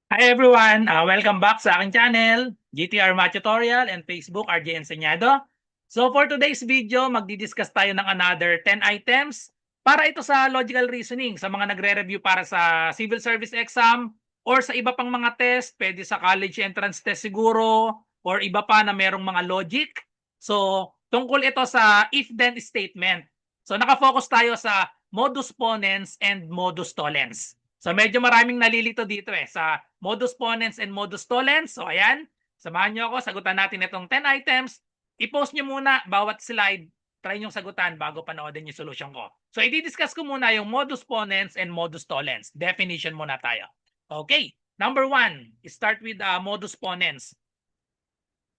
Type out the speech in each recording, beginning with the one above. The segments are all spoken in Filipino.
Hi everyone! Welcome back sa aking channel, GTR Math Tutorial and Facebook RJ Enseñado. So for today's video, magdi-discuss tayo ng another 10 items para ito sa logical reasoning sa mga nagre-review para sa civil service exam or sa iba pang mga test, pwede sa college entrance test siguro or iba pa na merong mga logic. So tungkol ito sa if-then statement. So nakafocus tayo sa modus ponens and modus tollens. So medyo maraming nalilito dito sa modus ponens and modus tollens. So ayan, samahan nyo ako, sagutan natin itong 10 items. I-post nyo muna bawat slide, try nyo sagutan bago panoodin yung solution ko. So i-discuss ko muna yung modus ponens and modus tollens. Definition muna tayo. Okay, number 1, start with modus ponens.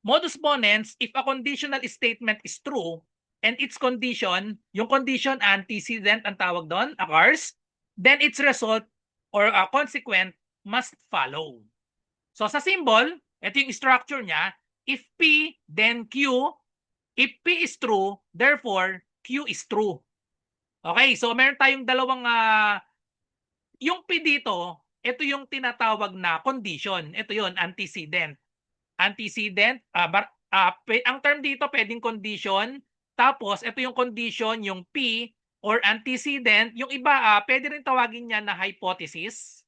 Modus ponens, if a conditional statement is true and its condition, yung condition antecedent ang tawag doon, occurs, then its result or consequent must follow. So sa symbol, ito yung structure niya. If P, then Q. If P is true, therefore Q is true. Okay, so meron tayong dalawang, yung P dito, ito yung tinatawag na condition. Ito yun, antecedent. Antecedent, ang term dito pwedeng condition. Tapos, ito yung condition, yung P or antecedent. Yung iba, pwede rin tawagin niya na hypothesis.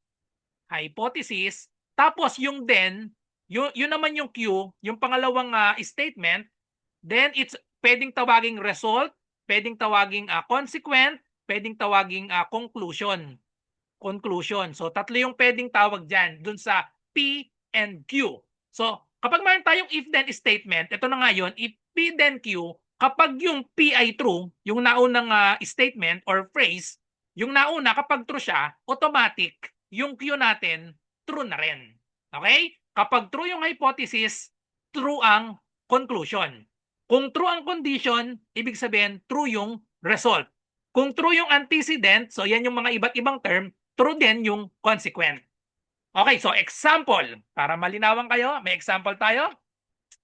Hypothesis. Tapos yung then, yun naman yung Q, yung pangalawang statement, then it's pwedeng tawaging result, pwedeng tawaging consequent, pwedeng tawaging conclusion. Conclusion. So tatlo yung pwedeng tawag dyan dun sa P and Q. So kapag mayroon tayong if then statement, ito na nga yun, if P then Q, kapag yung P ay true, yung naunang statement or phrase, yung nauna kapag true siya, automatic yung Q natin true na rin. Okay? Kapag true yung hypothesis, true ang conclusion. Kung true ang condition, ibig sabihin true yung result. Kung true yung antecedent, so yan yung mga iba't ibang term, true din yung consequent. Okay, so example, para malinawan kayo, may example tayo.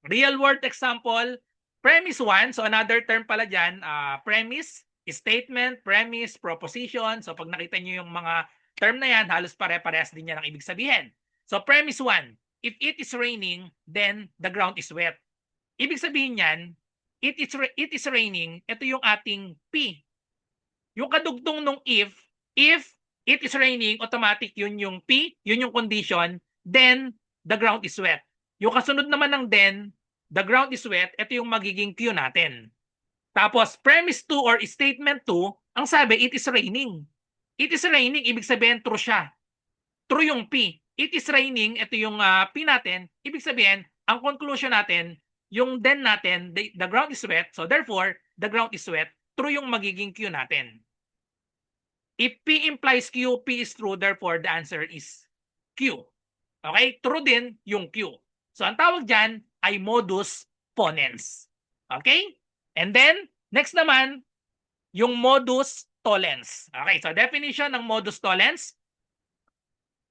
Real world example, premise 1, so another term pala dyan, premise, statement, premise, proposition. So pag nakita nyo yung mga term na yan, halos pare-parehas din yan ang ibig sabihin. So premise 1, if it is raining, then the ground is wet. Ibig sabihin yan, it is raining, ito yung ating P. Yung kadugtong nung if it is raining, automatic yun yung P, yun yung condition, then the ground is wet. Yung kasunod naman ng then, the ground is wet, ito yung magiging Q natin. Tapos, premise 2 or statement 2, ang sabi, it is raining. It is raining, ibig sabihin, true siya. True yung P. It is raining, ito yung P natin, ibig sabihin, ang conclusion natin, yung then natin, the ground is wet, so therefore, the ground is wet, true yung magiging Q natin. If P implies Q, P is true, therefore the answer is Q. Okay? True din yung Q. So ang tawag dyan ay modus ponens. Okay? And then, next naman, yung modus tollens. Okay, so definition ng modus tollens.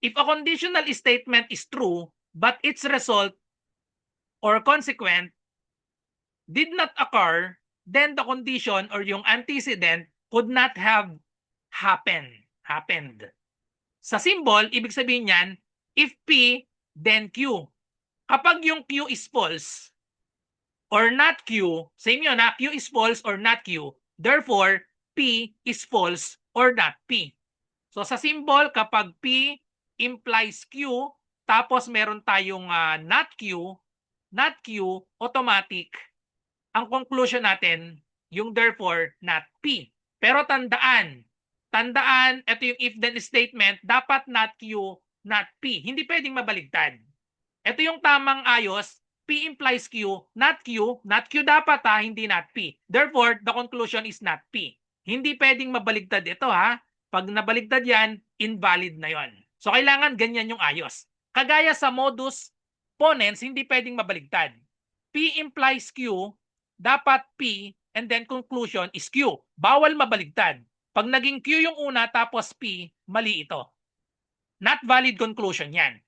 If a conditional statement is true, but its result or consequent did not occur, then the condition or yung antecedent could not have happened. Sa symbol, ibig sabihin niyan, if P, then Q. Kapag yung Q is false or not Q, same yun Q is false or not Q, therefore, P is false or not P. So sa symbol, kapag P implies Q, tapos meron tayong not Q, automatic, ang conclusion natin, yung therefore, not P. Pero tandaan, ito yung if-then statement, dapat not Q, not P. Hindi pwedeng mabaligtad. Ito yung tamang ayos, P implies Q, not Q dapat hindi not P. Therefore, the conclusion is not P. Hindi pwedeng mabaligtad ito Pag nabaligtad yan, invalid na yon. So, kailangan ganyan yung ayos. Kagaya sa modus ponens, hindi pwedeng mabaligtad. P implies Q, dapat P, and then conclusion is Q. Bawal mabaligtad. Pag naging Q yung una tapos P, mali ito. Not valid conclusion yan.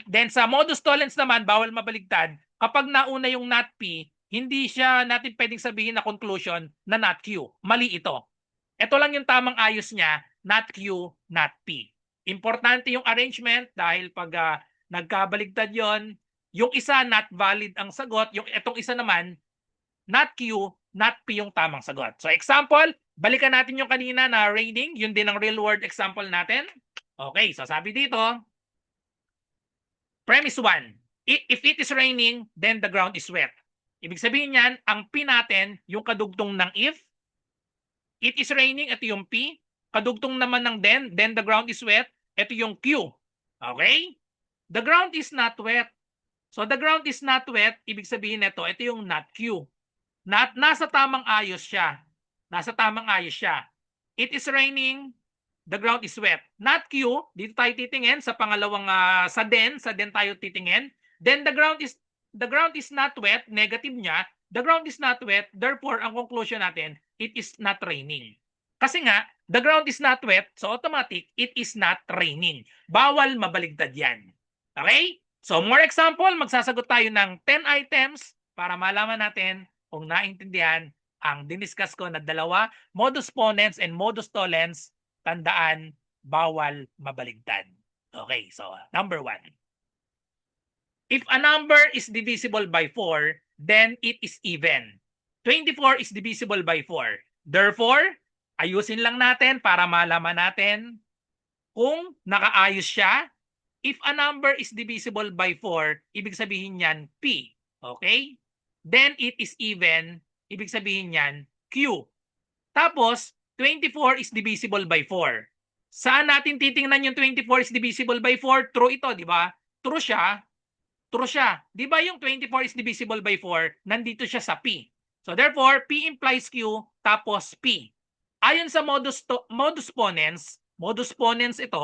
Then sa modus tollens naman, bawal mabaligtad. Kapag nauna yung not P, hindi siya natin pwedeng sabihin na conclusion na not Q. Mali ito. Ito lang yung tamang ayos niya, not Q, not P. Importante yung arrangement dahil pag Nagkabaligtad yon. Yung isa, not valid ang sagot. Yung itong isa naman, not Q, not P yung tamang sagot. So example, balikan natin yung kanina na raining. Yun din ang real world example natin. Okay, so sabi dito, premise 1, if it is raining, then the ground is wet. Ibig sabihin yan, ang P natin, yung kadugtong ng if. It is raining, ito yung P. Kadugtong naman ng then the ground is wet, ito yung Q. Okay? The ground is not wet. So the ground is not wet, ibig sabihin nito, ito yung not Q. Nasa tamang ayos siya. Nasa tamang ayos siya. It is raining, the ground is wet. Not Q, dito tayo titingin sa pangalawang sa then tayo titingin. Then the ground is not wet, negative niya. The ground is not wet, therefore ang conclusion natin, it is not raining. Kasi nga, the ground is not wet, so automatic, it is not raining. Bawal mabaligtad yan. Okay? So more example, magsasagot tayo ng 10 items para malaman natin kung naintindihan ang diniscuss ko na dalawa, modus ponens and modus tollens. Tandaan, bawal mabaligtad. Okay, so number 1. If a number is divisible by 4, then it is even. 24 is divisible by 4. Therefore, ayusin lang natin para malaman natin kung nakaayos siya. If a number is divisible by 4, ibig sabihin niyan P. Okay? Then it is even, ibig sabihin niyan Q. Tapos, 24 is divisible by 4. Saan natin titingnan yung 24 is divisible by 4? True ito, di ba? True siya. True siya. Di ba yung 24 is divisible by 4, nandito siya sa P. So therefore, P implies Q, tapos P. Ayon sa modus ponens ito,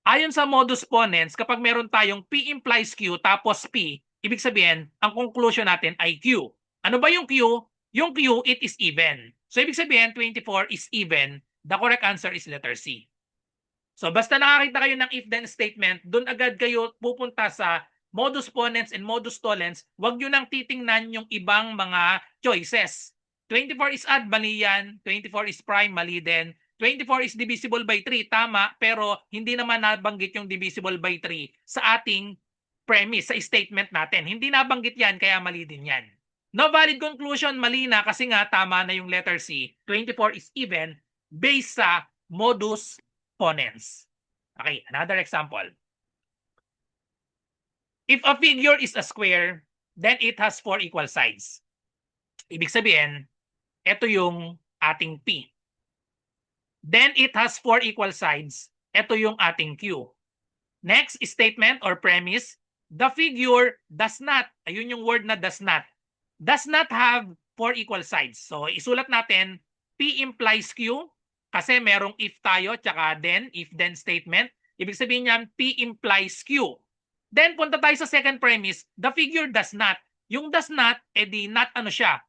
ayon sa modus ponens, kapag meron tayong P implies Q, tapos P, ibig sabihin, ang conclusion natin ay Q. Ano ba yung Q? Yung Q, it is even. So ibig sabihin, 24 is even. The correct answer is letter C. So basta nakakita kayo ng if-then statement, doon agad kayo pupunta sa modus ponens and modus tollens. Huwag nyo nang titingnan yung ibang mga choices. 24 is odd, mali yan. 24 is prime, mali din. 24 is divisible by 3, tama, pero hindi naman nabanggit yung divisible by 3 sa ating premise, sa statement natin. Hindi nabanggit yan, kaya mali din yan. No valid conclusion, mali na kasi nga tama na yung letter C. 24 is even based sa modus ponens. Okay, another example. If a figure is a square, then it has 4 equal sides. Ibig sabihin, ito yung ating P. Then it has 4 equal sides. Ito yung ating Q. Next statement or premise, the figure does not, ayun yung word na does not have 4 equal sides. So isulat natin, P implies Q, kasi merong if tayo, tsaka then, if-then statement. Ibig sabihin niyan, P implies Q. Then, punta tayo sa second premise, the figure does not. Yung does not, edi not ano siya?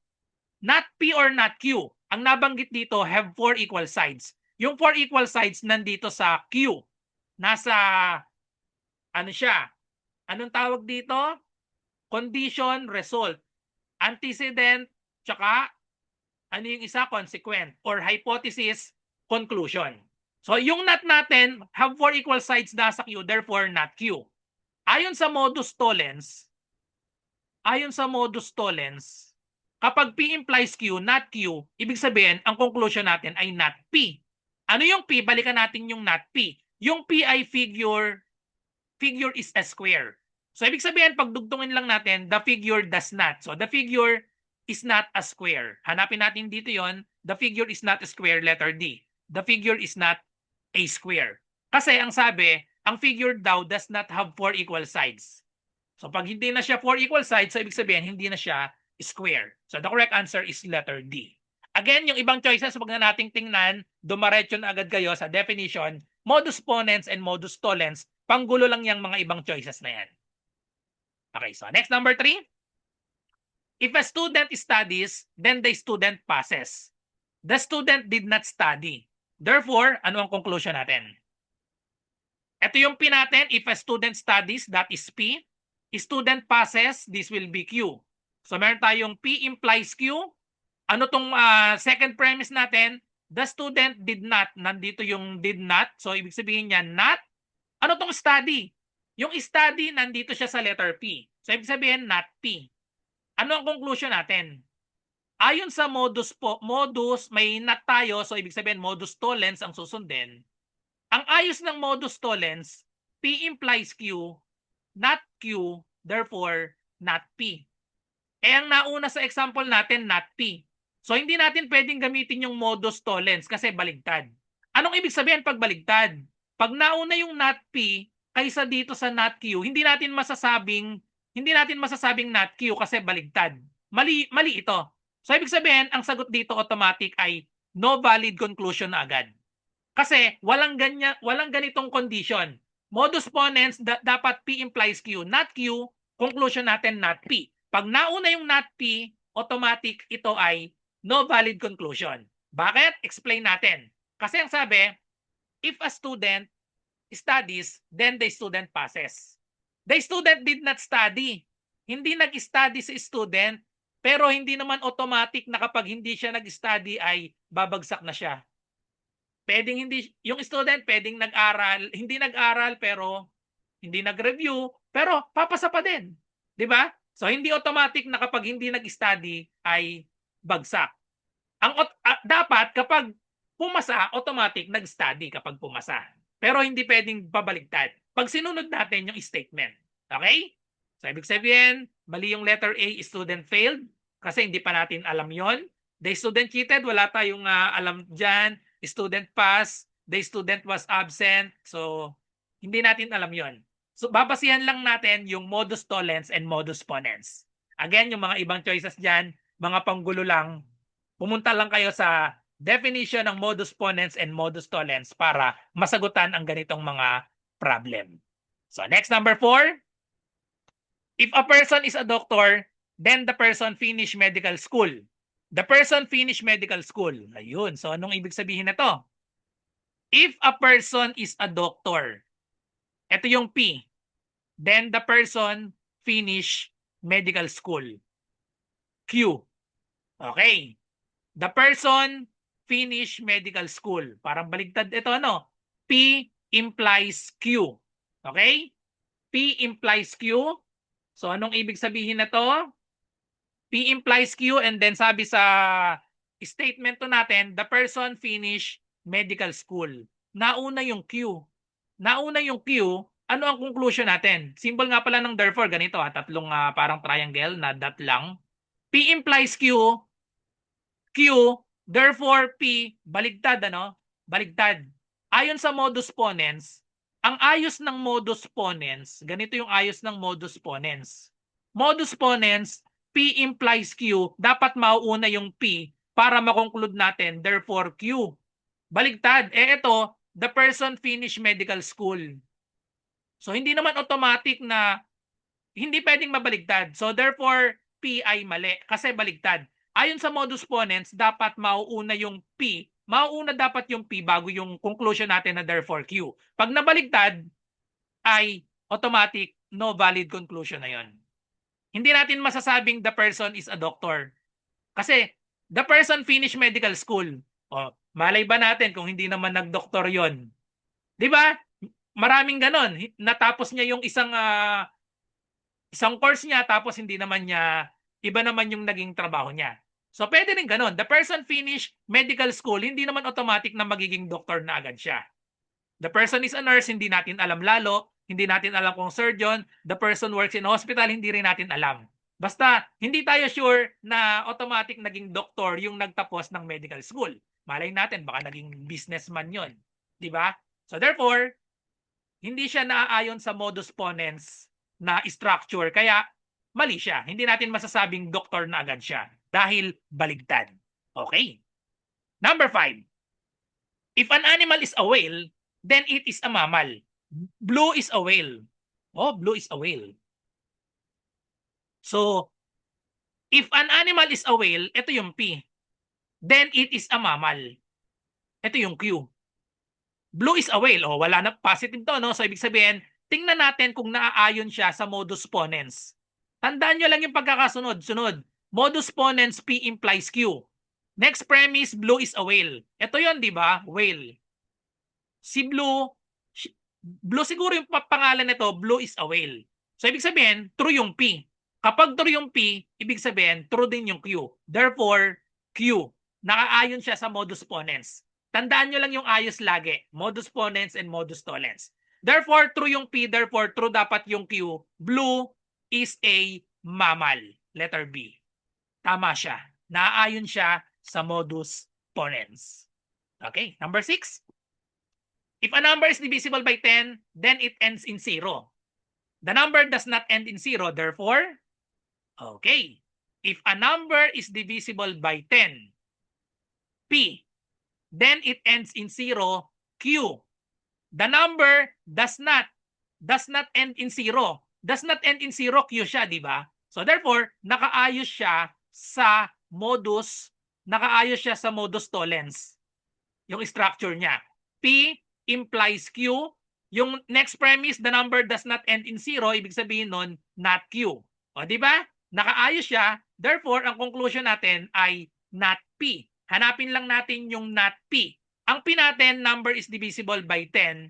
Not P or not Q. Ang nabanggit dito, have 4 equal sides. Yung 4 equal sides nandito sa Q. Nasa, ano siya? Anong tawag dito? Condition, result. Antecedent, tsaka, ano yung isa? Consequent. Or hypothesis, conclusion. So yung not natin have 4 equal sides nasa Q, therefore not Q. Ayon sa modus tollens, kapag P implies Q, not Q, ibig sabihin ang conclusion natin ay not P. Ano yung P? Balikan natin yung not P. Yung P ay figure is a square. So ibig sabihin pag dugtungin lang natin, the figure does not. So the figure is not a square. Hanapin natin dito yon. The figure is not a square, letter D. The figure is not a square. Kasi ang sabi, ang figure daw does not have 4 equal sides. So pag hindi na siya 4 equal sides, so ibig sabihin hindi na siya square. So the correct answer is letter D. Again, yung ibang choices, wag na nating tingnan, dumaretso na agad kayo sa definition, modus ponens and modus tollens, panggulo lang yung mga ibang choices na yan. Okay, so next number 3. If a student studies, then the student passes. The student did not study. Therefore, ano ang conclusion natin? Ito yung P natin. If a student studies, that is P. Student passes, this will be Q. So meron tayong P implies Q. Ano tong second premise natin? The student did not. Nandito yung did not. So ibig sabihin niya not. Ano tong study? Yung study, nandito siya sa letter P. So, ibig sabihin, not P. Ano ang conclusion natin? Ayon sa modus, may not tayo. So, ibig sabihin, modus tollens ang susundin. Ang ayos ng modus tollens, P implies Q, not Q, therefore, not P. Ang nauna sa example natin, not P. So, hindi natin pwedeng gamitin yung modus tollens kasi baligtad. Anong ibig sabihin pag baligtad? Pag nauna yung not P kaysa dito sa not Q, hindi natin masasabing not Q kasi baligtad. Mali ito. So, ibig sabihin, ang sagot dito automatic ay no valid conclusion na agad. Kasi walang ganitong condition. Modus ponens, dapat P implies Q, not Q, conclusion natin not P. Pag nauna yung not P, automatic ito ay no valid conclusion. Bakit? Explain natin. Kasi ang sabi, if a student studies, then the student passes. The student did not study. Hindi nag-study si student, pero hindi naman automatic na kapag hindi siya nag-study ay babagsak na siya. Pwedeng hindi, yung student pwedeng nag-aral, hindi nag-aral pero hindi nag-review, pero papasa pa din. 'Di ba? So hindi automatic na kapag hindi nag-study ay bagsak. Dapat kapag pumasa, automatic nag-study kapag pumasa. Pero hindi pwedeng pabaligtad. Pag sinunod natin yung statement. Okay? So ibig sabihin, mali yung letter A, student failed, kasi hindi pa natin alam yon. The student cheated, wala tayong alam dyan. Student passed, the student was absent. So, hindi natin alam yon. So, babasihan lang natin yung modus tollens and modus ponens. Again, yung mga ibang choices dyan, mga panggulo lang, pumunta lang kayo sa definition ng modus ponens and modus tollens para masagutan ang ganitong mga problem. So, next, number 4. If a person is a doctor, then the person finish medical school. The person finish medical school. Ayun. So, anong ibig sabihin na to? If a person is a doctor, ito yung P, then the person finish medical school. Q. Okay. The person finish medical school. Parang baligtad ito, ano? P implies Q. Okay? P implies Q. So, anong ibig sabihin na to? P implies Q, and then sabi sa statement to natin, the person finish medical school. Nauna yung Q. Nauna yung Q, ano ang conclusion natin? Symbol nga pala ng therefore, ganito tatlong parang triangle na dot lang. P implies Q, therefore P, baligtad, ano? Baligtad. Ayon sa modus ponens, ang ayos ng modus ponens, ganito yung ayos ng modus ponens. Modus ponens, P implies Q, dapat mauuna yung P para makonclude natin, therefore Q. Baligtad. Ito, the person finish medical school. So, hindi naman automatic na hindi pwedeng mabaligtad. So, therefore, P ay mali kasi baligtad. Ayon sa modus ponens, dapat mauuna yung P. Mauuna dapat yung P bago yung conclusion natin na therefore Q. Pag nabaligtad, ay automatic no valid conclusion na yon. Hindi natin masasabing the person is a doctor. Kasi the person finish medical school. O, malay ba natin kung hindi naman nag-doktor yon? 'Di ba? Maraming ganon. Natapos niya yung isang course niya tapos hindi naman niya, iba naman yung naging trabaho niya. So, pwede rin ganon. The person finish medical school, hindi naman automatic na magiging doctor na agad siya. The person is a nurse, hindi natin alam lalo. Hindi natin alam kung surgeon. The person works in hospital, hindi rin natin alam. Basta, hindi tayo sure na automatic naging doktor yung nagtapos ng medical school. Malay natin, baka naging businessman yon, di ba? So therefore, hindi siya naaayon sa modus ponens na structure. Kaya, mali siya. Hindi natin masasabing doktor na agad siya dahil baligtad. Okay. Number 5. If an animal is a whale, then it is a mammal. Blue is a whale. Oh, blue is a whale. So, if an animal is a whale, ito yung P. Then it is a mammal. Ito yung Q. Blue is a whale. Oh, wala na, positive to, no? So, ibig sabihin, tingnan natin kung naaayon siya sa modus ponens. Tandaan nyo lang yung pagkakasunod-sunod. Modus ponens, P implies Q. Next premise, blue is a whale. Ito yon, di ba? Whale. Si blue, Blue siguro yung pangalan nito, blue is a whale. So ibig sabihin, true yung P. Kapag true yung P, ibig sabihin, true din yung Q. Therefore, Q. Nakaayon siya sa modus ponens. Tandaan nyo lang yung ayos lagi. Modus ponens and modus tollens. Therefore, true yung P. Therefore, true dapat yung Q. Blue is a mammal. Letter B. Tama siya. Naaayon siya sa modus ponens. Okay, number 6. If a number is divisible by 10, then it ends in 0. The number does not end in 0, therefore, okay. If a number is divisible by 10, P, then it ends in 0, Q. The number does not end in 0. Does not end in 0, Q siya, di ba? So therefore, nakaayos siya sa modus tollens. Yung structure niya. P implies Q. Yung next premise, the number does not end in 0, ibig sabihin nun, not Q. O, di ba? Nakaayos siya. Therefore, ang conclusion natin ay not P. Hanapin lang natin yung not P. Ang P natin, number is divisible by 10.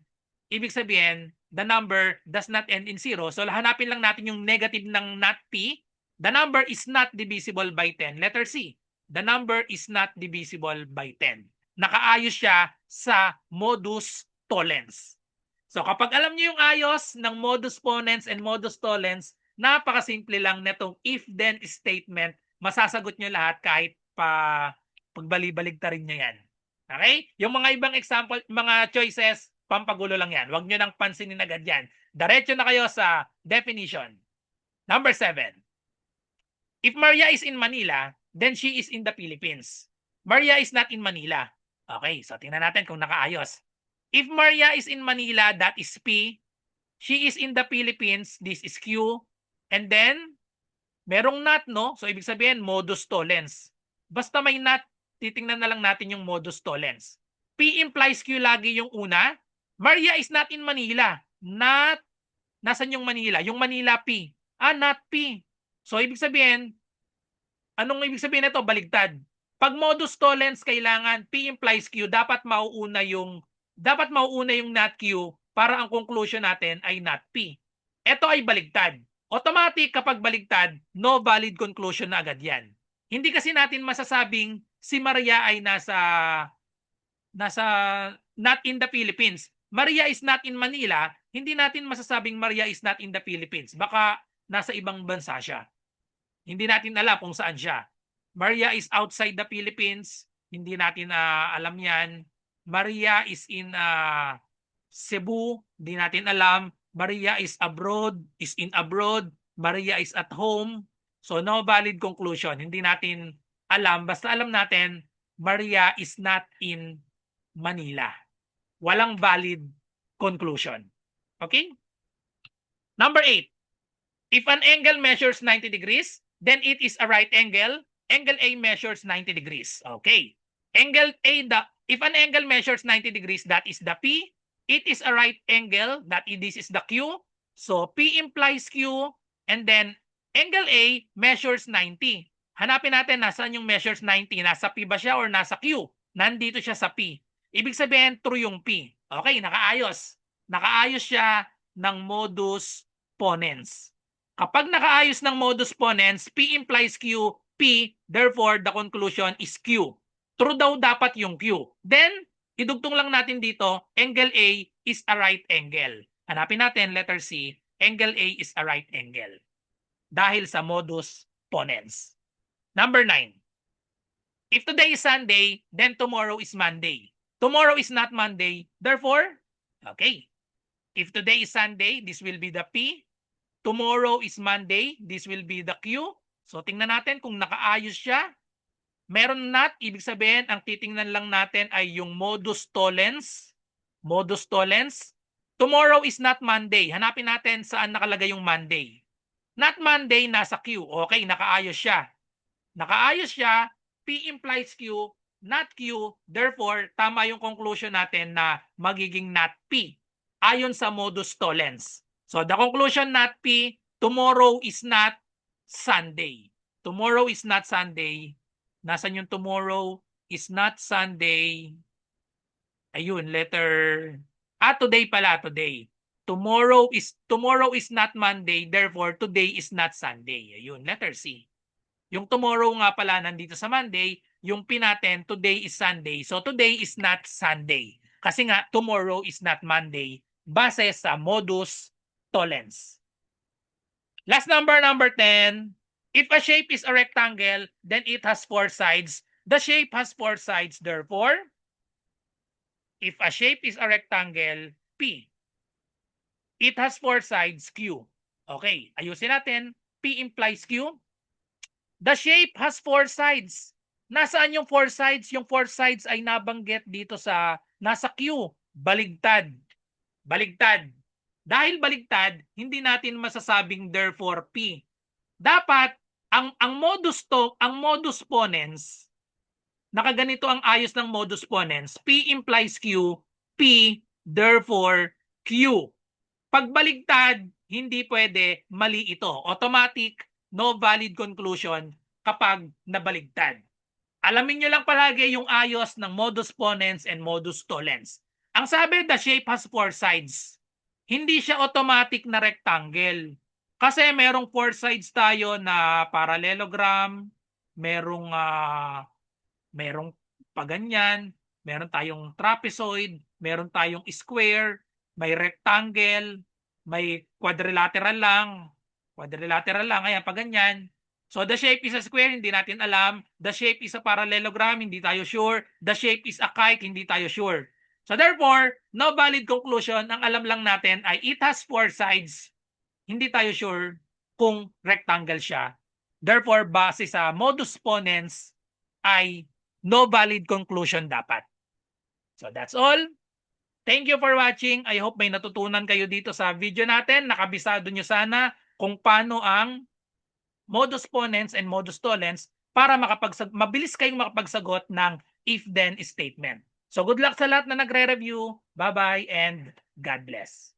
Ibig sabihin, the number does not end in 0. So, hanapin lang natin yung negative ng not P. The number is not divisible by 10. Letter C. The number is not divisible by 10. Nakaayos siya sa modus tollens. So kapag alam niyo yung ayos ng modus ponens and modus tollens, napakasimple lang netong if-then statement, masasagot niyo lahat kahit pagbali-baligtarin niyo yan. Okay? Yung mga ibang example, mga choices, pampagulo lang yan. Huwag niyo nang pansinin agad yan. Diretso na kayo sa definition. Number 7. If Maria is in Manila, then she is in the Philippines. Maria is not in Manila. Okay, so tingnan natin kung nakaayos. If Maria is in Manila, that is P. She is in the Philippines, this is Q. And then, merong not, no? So, ibig sabihin, modus tollens. Basta may not, titingnan na lang natin yung modus tollens. P implies Q lagi yung una. Maria is not in Manila. Not, nasan yung Manila? Yung Manila P. Not P. So, ibig sabihin, anong ibig sabihin nito? Baligtad. Pag modus tollens, kailangan P implies Q, dapat mauuna yung not Q para ang conclusion natin ay not P. Ito ay baligtad. Automatic kapag baligtad, no valid conclusion na agad yan. Hindi kasi natin masasabing si Maria ay nasa not in the Philippines. Maria is not in Manila, hindi natin masasabing Maria is not in the Philippines. Baka nasa ibang bansa siya. Hindi natin alam kung saan siya. Maria is outside the Philippines. Hindi natin alam yan. Maria is in Cebu. Hindi natin alam. Maria is in abroad. Maria is at home. So no valid conclusion. Hindi natin alam. Basta alam natin, Maria is not in Manila. Walang valid conclusion. Okay? Number 8. If an angle measures 90 degrees, then it is a right angle. Angle A measures 90 degrees. Okay. Angle A, if an angle measures 90 degrees, that is the P. It is a right angle, this is the Q. So P implies Q, and then angle A measures 90. Hanapin natin nasaan yung measures 90. Nasa P ba siya or nasa Q? Nandito siya sa P. Ibig sabihin, true yung P. Okay, nakaayos. Nakaayos siya ng modus ponens. Kapag nakaayos ng modus ponens, P implies Q, P, therefore the conclusion is Q. True daw dapat yung Q. Then, idugtong lang natin dito, angle A is a right angle. Hanapin natin, letter C, angle A is a right angle. Dahil sa modus ponens. Number 9. If today is Sunday, then tomorrow is Monday. Tomorrow is not Monday, therefore, okay. If today is Sunday, this will be the P. Tomorrow is Monday, this will be the Q. So tingnan natin kung nakaayos siya. Meron not, ibig sabihin, ang titingnan lang natin ay yung modus tollens. Modus tollens. Tomorrow is not Monday. Hanapin natin saan nakalagay yung Monday. Not Monday, nasa Q. Okay, nakaayos siya. Nakaayos siya, P implies Q, not Q. Therefore, tama yung conclusion natin na magiging not P. Ayon sa modus tollens. So the conclusion not P, tomorrow is not Sunday. Tomorrow is not Sunday. Nasaan yung tomorrow is not Sunday? Ayun, letter Today pala, today. Tomorrow is not Monday, therefore today is not Sunday. Ayun, letter C. Yung tomorrow nga pala nandito sa Monday, yung P natin, today is Sunday. So today is not Sunday. Kasi nga, tomorrow is not Monday base sa modus tollens. Last number 10. If a shape is a rectangle, then it has 4 sides. The shape has 4 sides, therefore, if a shape is a rectangle, P, it has 4 sides, Q. Okay, ayusin natin. P implies Q. The shape has 4 sides. Nasaan yung 4 sides? Yung 4 sides ay nabanggit dito sa nasa Q. Baligtad. Baligtad. Dahil baligtad, hindi natin masasabing therefore P. Dapat ang modus ponens, nakaganito ang ayos ng modus ponens. P implies Q, P therefore Q. Pag baligtad, hindi pwede, mali ito. Automatic, no valid conclusion kapag nabaligtad. Alamin nyo lang palagi yung ayos ng modus ponens and modus tollens. Ang sabi, the shape has 4 sides. Hindi siya automatic na rectangle. Kasi merong 4 sides tayo na parallelogram, merong paganyan, meron tayong trapezoid, meron tayong square, may rectangle, may quadrilateral lang. Quadrilateral lang, ayan, paganyan. So the shape is a square, hindi natin alam. The shape is a parallelogram, hindi tayo sure. The shape is a kite, hindi tayo sure. So therefore, no valid conclusion. Ang alam lang natin ay it has 4 sides. Hindi tayo sure kung rectangle siya. Therefore, base sa modus ponens ay no valid conclusion dapat. So that's all. Thank you for watching. I hope may natutunan kayo dito sa video natin. Nakabisado nyo sana kung paano ang modus ponens and modus tollens para mabilis kayong makapagsagot ng if-then statement. So good luck sa lahat na nagre-review. Bye-bye and God bless.